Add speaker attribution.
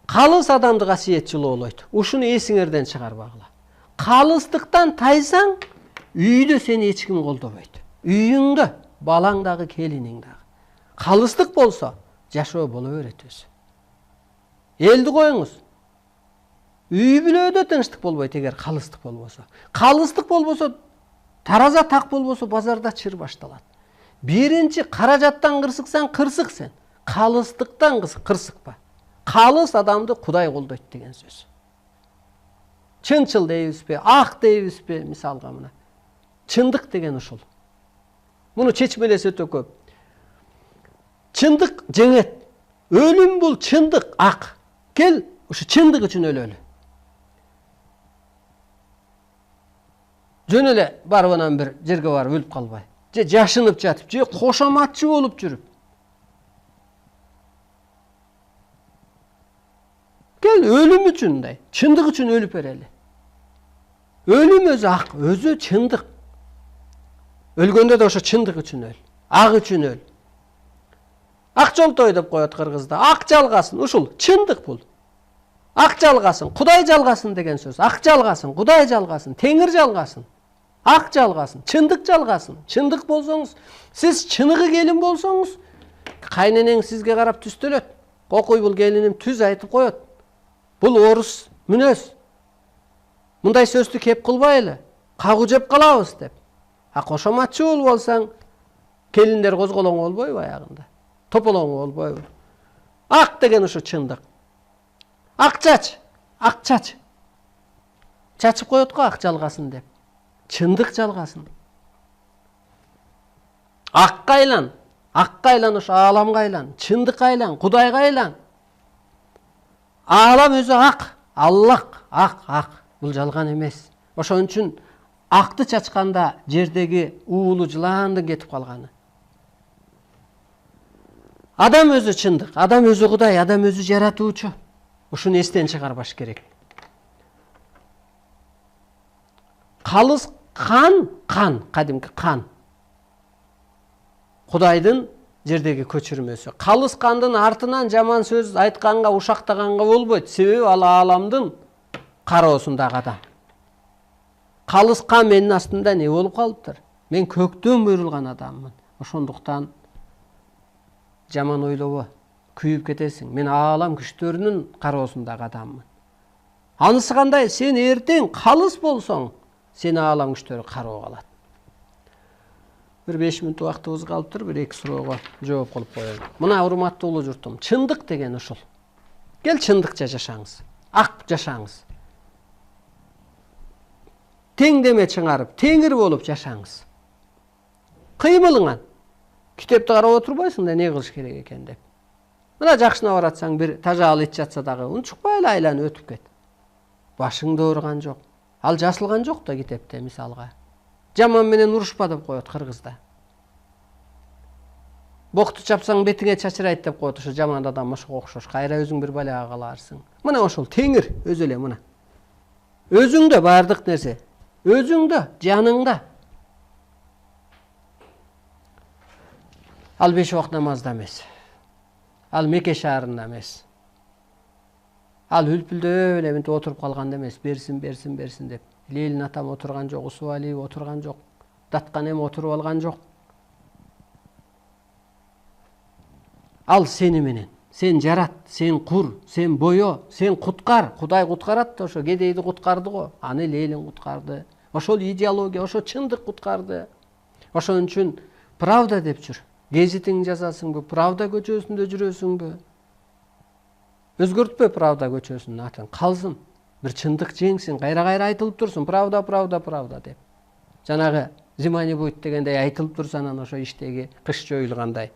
Speaker 1: Калыс адамды касиетчил болойт. Ушуну эсиңерден чыгарбагыла. Калыстыктан тайсаң, үйдө сени эч ким колдобойт. Үйүңдө, балаң дагы, келиниң дагы. Калыстык болсо, жашоо боло берет өзү. Элди коюңуз. Үй бүлөдө тынчтык болбойт эгер калыстык болбосо. Калыстык болбосо, тараза так болбосо, базарда чыр башталат. Биринчи каражаттан кырсыксаң, кырсык сен. Калыстыктан кырсыкпа. Калыс адамды Кудай колдойт деген сөз. Чынчыл дейбизби, ак дейбизби, мисалга мына. Чындык деген ушул. Муну чечмелесе өтө көп. Чындык жеңет. Өлүм бул чындык, ак. Кел, ушу чындык үчүн өлөлү. Жөн эле барып анан бир жерге барып өлүп калбай. Же жашынып жатып, же кошоматчы болуп жүрүп. Кел, өлүм үчүн да, чындык үчүн өлүп берели. Өлүм өзү ак, өзү чындык. Өлгөндө да ошо чындык үчүн öl, ак үчүн öl. Ак жолтой деп коет кыргызда. Ак жалгасын, ушул чындык бул. Ак жалгасын, Кудай жалгасын деген сөз. Ак жалгасын, Кудай жалгасын, Теңир жалгасын. Ак жалгасын, чындык жалгасын. Чындык болсоңуз, сиз чыныгы келин болсоңуз, кайненең сизге карап түстөлөт. Кокуй бул келиним түз айтып коет. Бул орус мүнөз. Мындай сөздү кеп кылбайлы. Кагуу жеп калабыз деп. А кошоматчы болсаң, келиндер козголоң болбойбу аягында? Тополоң болбойбу? Ак деген ушу чындык. Ак чач, ак чач. Чачып коет го ак жалгасын деп. Чындык жалгасын. Акка айлан ушу ааламга айлан, чындыкка айлан, Кудайга айлан. Аалам өзү ак, Аллах ак. Бул жалган эмес. Ошон үчүн акты чачканда жердеги уулу жылаандын кетип калганы. Адам өзү чындык, адам өзү Кудай, адам өзү жаратуучу. Ушуну эстен чыгарбаш керек. Калыс кан, кадимки кан. Кудайдын жердеги көчүрмөсү. Калыс кандын артынан жаман сөз айтканга, ушактаганга болбойт. Себеби ал ааламдын кароосундагы адам. Калыс кан менин астымда не болуп калыптыр? Мен көктөн буйрулган адаммын. Ошондуктан жаман ойлобо, күйүп кетесиң. Мен аалам күчтөрүнүн кароосундагы адаммын. Анысы кандай? Сен эртең калыс болсоң, сени аалам күчтөрү кароо калат. Bir 5 мүнөт убактыбыз калыптыр, bir 2 суроого жооп кылып коелу. Мына урматтуу улуу журтум, чындык деген ушул. Кел чындыкча жашаңыз, ак жашаңыз. Теңдеме чыңарып, теңир болуп жашаңыз. Кыймылыңан. Китепти карап отурбайсың да не кылыш керек экен деп. Мына жакшына баратсаң, бир тажал ит жатса дагы, унчукпай эле айланып өтүп кет. Башыңды ооруган жок. Ал жасылган жок да китепте, мисалга. Жаман менен урушпа деп коет кыргызда. Бокту чапсаң бетиңе чачырайт деп коет, ошо жаман адам ошого окшош. Кайра өзүң бир балага каларсың. Мына ошол теңир өзү эле мына. Өзүңдө бардык нерсе. Өзүңдө, жаныңда. Ал 5 убакыт намазда эмес. Ал Мекке шаарында эмес. Ал үлпүлдөп эле мынтип отуруп калганда эмес, берсин деп. Лейлин атам отурган жок, Усуали отурган жок, Датканем отуруп алган жок. Ал сени менен. Сен жарат, сен кур, сен боё, сен куткар. Кудай куткарат да, ошо кедейди куткарды го. Аны Лейлин куткарды. Ошол идеология, ошо чындык куткарды. Ошон үчүн правда деп жүр. Гезитиң жазасыңбы, правда көчөсүндө жүрөсүңбү? Өзгөртпө правда көчөсүнүн атын. Калсын. Bir чындык жеңсин, кайра айтылып турсун, правда деп. Жанагы Зимани будет дегендей айтылып турса, анан ошо иштеги кыш жоюлгандай.